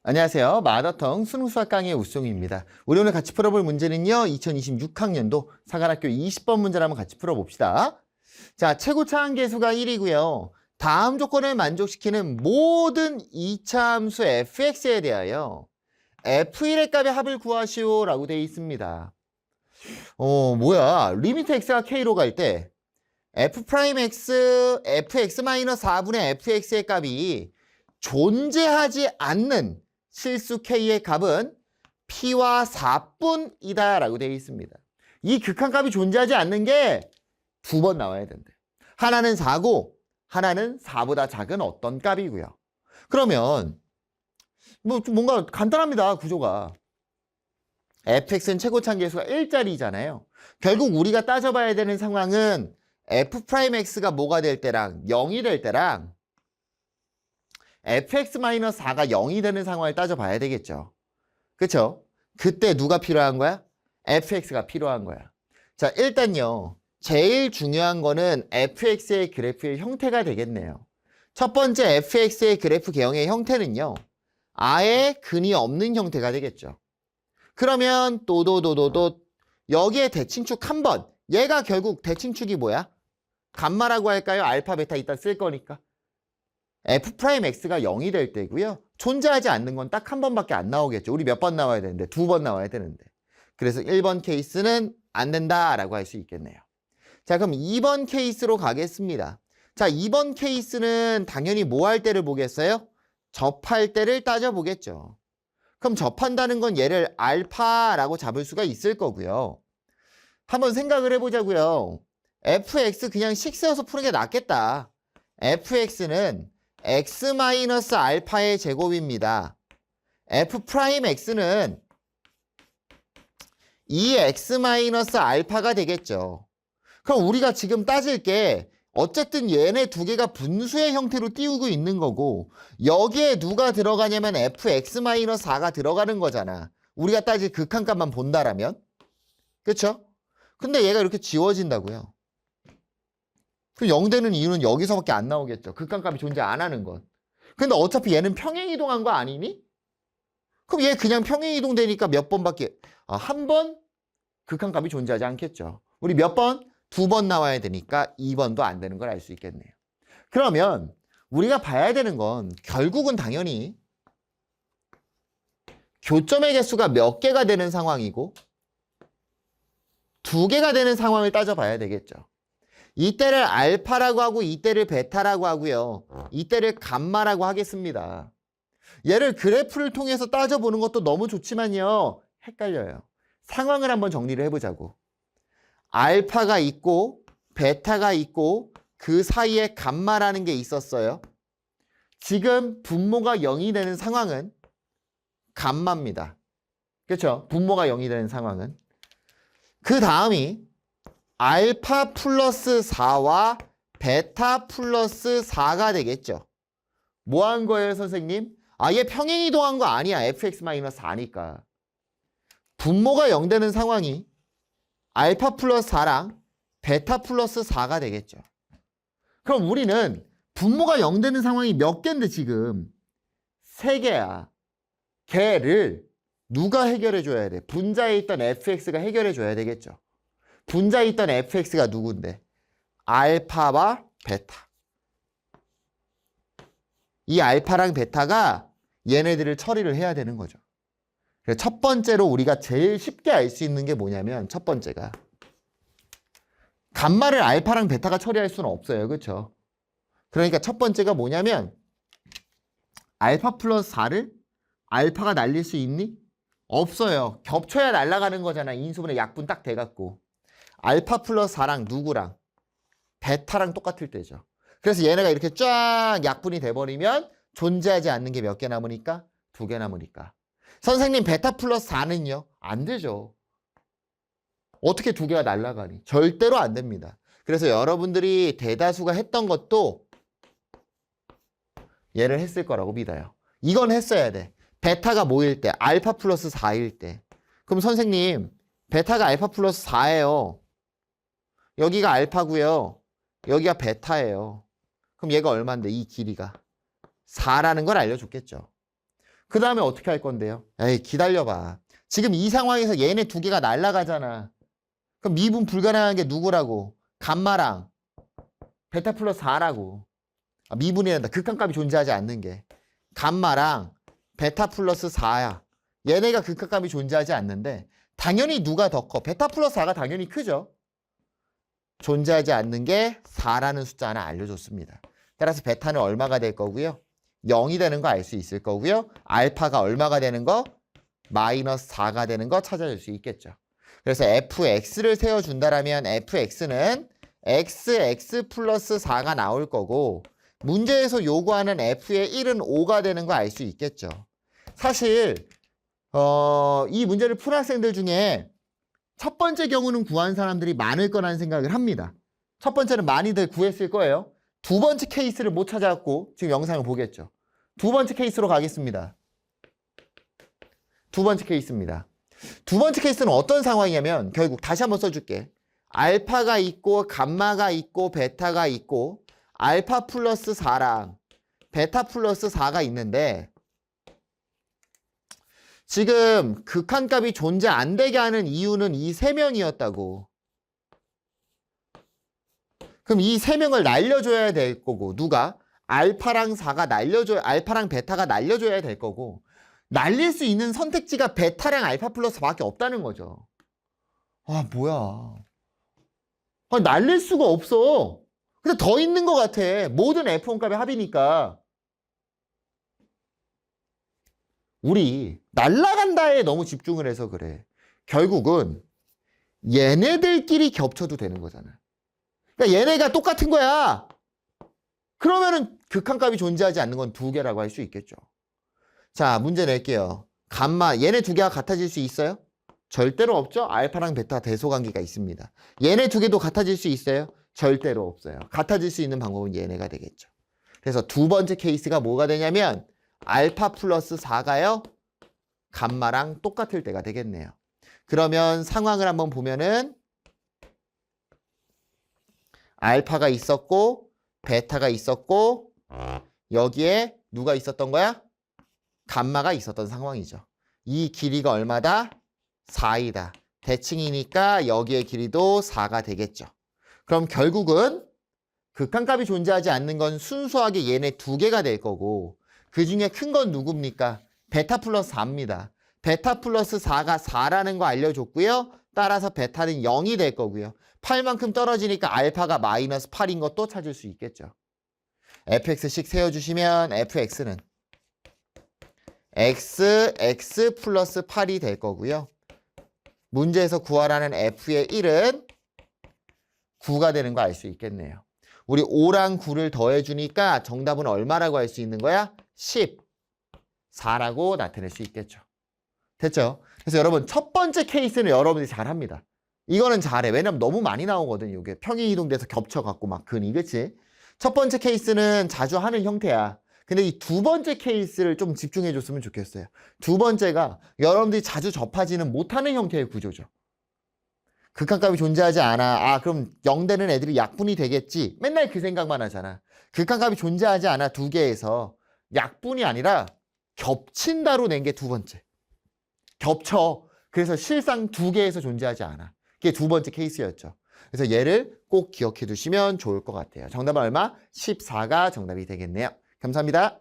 안녕하세요. 마더텅 수능수학 강의 우승입니다. 우리 오늘 같이 풀어볼 문제는요. 2026학년도 사관학교 20번 문제를 한번 같이 풀어봅시다. 자, 최고차 함계수가 1이고요. 다음 조건을 만족시키는 모든 2차 함수 fx에 대하여 f1의 값의 합을 구하시오 라고 되어 있습니다. 뭐야. 리미트 x가 k로 갈 때 f'x, fx-4분의 fx의 값이 존재하지 않는 실수 k의 값은 p와 4분이다 라고 되어 있습니다. 이 극한값이 존재하지 않는 게 두 번 나와야 된대. 하나는 4고 하나는 4보다 작은 어떤 값이고요. 그러면 뭔가 간단합니다. 구조가. fx는 최고차함계수가 1짜리잖아요. 결국 우리가 따져봐야 되는 상황은 f'x가 뭐가 될 때랑 0이 될 때랑 fx-4가 0이 되는 상황을 따져봐야 되겠죠. 그쵸? 그때 누가 필요한 거야? fx가 필요한 거야. 자, 일단요. 제일 중요한 거는 fx의 그래프의 형태가 되겠네요. 첫 번째 fx의 그래프 개형의 형태는요. 아예 근이 없는 형태가 되겠죠. 그러면 또도도도도 여기에 대칭축 한 번. 얘가 결국 대칭축이 뭐야? 감마라고 할까요? 알파, 베타 이따 쓸 거니까. f'x가 0이 될 때고요. 존재하지 않는 건 딱 한 번밖에 안 나오겠죠. 우리 몇 번 나와야 되는데? 두 번 나와야 되는데. 그래서 1번 케이스는 안 된다라고 할 수 있겠네요. 자, 그럼 2번 케이스로 가겠습니다. 자, 2번 케이스는 당연히 뭐 할 때를 보겠어요? 접할 때를 따져보겠죠. 그럼 접한다는 건 얘를 알파라고 잡을 수가 있을 거고요. 한번 생각을 해보자고요. fx 그냥 식세어서 푸는 게 낫겠다. fx는 x-알파의 제곱입니다. f'x는 2x-알파가 되겠죠. 그럼 우리가 지금 따질 게 어쨌든 얘네 두 개가 분수의 형태로 띄우고 있는 거고 여기에 누가 들어가냐면 fx-4가 들어가는 거잖아. 우리가 따질 극한값만 본다라면. 그쵸? 근데 얘가 이렇게 지워진다고요. 그럼 0 되는 이유는 여기서밖에 안 나오겠죠. 극한값이 존재 안 하는 건. 근데 어차피 얘는 평행이동한 거 아니니? 그럼 얘 그냥 평행이동되니까 몇 번밖에 한 번 극한값이 존재하지 않겠죠. 우리 몇 번? 두 번 나와야 되니까 2번도 안 되는 걸 알 수 있겠네요. 그러면 우리가 봐야 되는 건 결국은 당연히 교점의 개수가 몇 개가 되는 상황이고 두 개가 되는 상황을 따져봐야 되겠죠. 이때를 알파라고 하고 이때를 베타라고 하고요. 이때를 감마라고 하겠습니다. 얘를 그래프를 통해서 따져보는 것도 너무 좋지만요. 헷갈려요. 상황을 한번 정리를 해보자고. 알파가 있고 베타가 있고 그 사이에 감마라는 게 있었어요. 지금 분모가 0이 되는 상황은 감마입니다. 그렇죠? 분모가 0이 되는 상황은. 그 다음이 알파 플러스 4와 베타 플러스 4가 되겠죠. 뭐 한 거예요, 선생님? 얘 평행이동한 거 아니야. fx-4니까. 분모가 0 되는 상황이 알파 플러스 4랑 베타 플러스 4가 되겠죠. 그럼 우리는 분모가 0 되는 상황이 몇 개인데 지금? 3개야. 걔를 누가 해결해 줘야 돼? 분자에 있던 fx가 해결해 줘야 되겠죠. 분자에 있던 fx가 누군데? 알파와 베타. 이 알파랑 베타가 얘네들을 처리를 해야 되는 거죠. 그래서 첫 번째로 우리가 제일 쉽게 알 수 있는 게 뭐냐면 첫 번째가 감마를 알파랑 베타가 처리할 수는 없어요. 그렇죠? 그러니까 첫 번째가 뭐냐면 알파 플러스 4를 알파가 날릴 수 있니? 없어요. 겹쳐야 날아가는 거잖아. 인수분해 약분 딱 돼갖고. 알파 플러스 4랑 누구랑? 베타랑 똑같을 때죠. 그래서 얘네가 이렇게 쫙 약분이 돼버리면 존재하지 않는 게 몇 개 남으니까? 2개 남으니까. 선생님 베타 플러스 4는요? 안 되죠. 어떻게 2개가 날아가니? 절대로 안 됩니다. 그래서 여러분들이 대다수가 했던 것도 얘를 했을 거라고 믿어요. 이건 했어야 돼. 베타가 뭐일 때? 알파 플러스 4일 때. 그럼 선생님 베타가 알파 플러스 4예요. 여기가 알파고요. 여기가 베타예요. 그럼 얘가 얼마인데 이 길이가? 4라는 걸 알려줬겠죠. 그 다음에 어떻게 할 건데요? 에이, 기다려봐. 지금 이 상황에서 얘네 두 개가 날아가잖아. 그럼 미분 불가능한 게 누구라고? 감마랑 베타 플러스 4라고. 아, 미분이란다. 극한값이 존재하지 않는 게. 감마랑 베타 플러스 4야. 얘네가 극한값이 존재하지 않는데 당연히 누가 더 커? 베타 플러스 4가 당연히 크죠. 존재하지 않는 게 4라는 숫자 하나 알려줬습니다. 따라서 베타는 얼마가 될 거고요. 0이 되는 거 알 수 있을 거고요. 알파가 얼마가 되는 거? 마이너스 4가 되는 거 찾아낼 수 있겠죠. 그래서 fx를 세워준다라면 fx는 xx 플러스 4가 나올 거고 문제에서 요구하는 f의 1은 5가 되는 거 알 수 있겠죠. 사실 이 문제를 푼 학생들 중에 첫 번째 경우는 구한 사람들이 많을 거라는 생각을 합니다. 첫 번째는 많이들 구했을 거예요. 두 번째 케이스를 못 찾아갖고 지금 영상을 보겠죠. 두 번째 케이스로 가겠습니다. 두 번째 케이스입니다. 두 번째 케이스는 어떤 상황이냐면 결국 다시 한번 써줄게. 알파가 있고 감마가 있고 베타가 있고 알파 플러스 4랑 베타 플러스 4가 있는데 지금 극한값이 존재 안 되게 하는 이유는 이 세 명이었다고. 그럼 이 세 명을 날려줘야 될 거고 누가? 알파랑 베타가 날려줘야 될 거고 날릴 수 있는 선택지가 베타랑 알파 플러스 4밖에 없다는 거죠. 아 뭐야. 아니, 날릴 수가 없어. 근데 더 있는 것 같아. 모든 F1 값의 합이니까. 우리 날라간다에 너무 집중을 해서 그래. 결국은 얘네들끼리 겹쳐도 되는 거잖아. 그러니까 얘네가 똑같은 거야. 그러면은 극한값이 존재하지 않는 건 두 개라고 할 수 있겠죠. 자, 문제 낼게요. 감마, 얘네 두 개가 같아질 수 있어요? 절대로 없죠. 알파랑 베타 대소관계가 있습니다. 얘네 두 개도 같아질 수 있어요? 절대로 없어요. 같아질 수 있는 방법은 얘네가 되겠죠. 그래서 두 번째 케이스가 뭐가 되냐면 알파 플러스 4가요. 감마랑 똑같을 때가 되겠네요. 그러면 상황을 한번 보면은 알파가 있었고 베타가 있었고 여기에 누가 있었던 거야? 감마가 있었던 상황이죠. 이 길이가 얼마다? 4이다. 대칭이니까 여기의 길이도 4가 되겠죠. 그럼 결국은 극한값이 존재하지 않는 건 순수하게 얘네 두 개가 될 거고 그 중에 큰 건 누굽니까? 베타 플러스 4입니다. 베타 플러스 4가 4라는 거 알려줬고요. 따라서 베타는 0이 될 거고요. 8만큼 떨어지니까 알파가 마이너스 8인 것도 찾을 수 있겠죠. fx식 세워주시면 fx는 x 플러스 8이 될 거고요. 문제에서 구하라는 f의 1은 9가 되는 거 알 수 있겠네요. 우리 5랑 9를 더해주니까 정답은 얼마라고 할 수 있는 거야? 14라고 나타낼 수 있겠죠. 됐죠? 그래서 여러분 첫 번째 케이스는 여러분들이 잘합니다. 이거는 잘해. 왜냐면 너무 많이 나오거든. 이게 평행 이동돼서 겹쳐갖고 막 근이. 그치? 첫 번째 케이스는 자주 하는 형태야. 근데 이 두 번째 케이스를 좀 집중해 줬으면 좋겠어요. 두 번째가 여러분들이 자주 접하지는 못하는 형태의 구조죠. 극한값이 존재하지 않아. 아, 그럼 0 되는 애들이 약분이 되겠지. 맨날 그 생각만 하잖아. 극한값이 존재하지 않아. 두 개에서 약분이 아니라 겹친다로 낸 게 두 번째. 겹쳐. 그래서 실상 두 개에서 존재하지 않아. 그게 두 번째 케이스였죠. 그래서 얘를 꼭 기억해 두시면 좋을 것 같아요. 정답은 얼마? 14가 정답이 되겠네요. 감사합니다.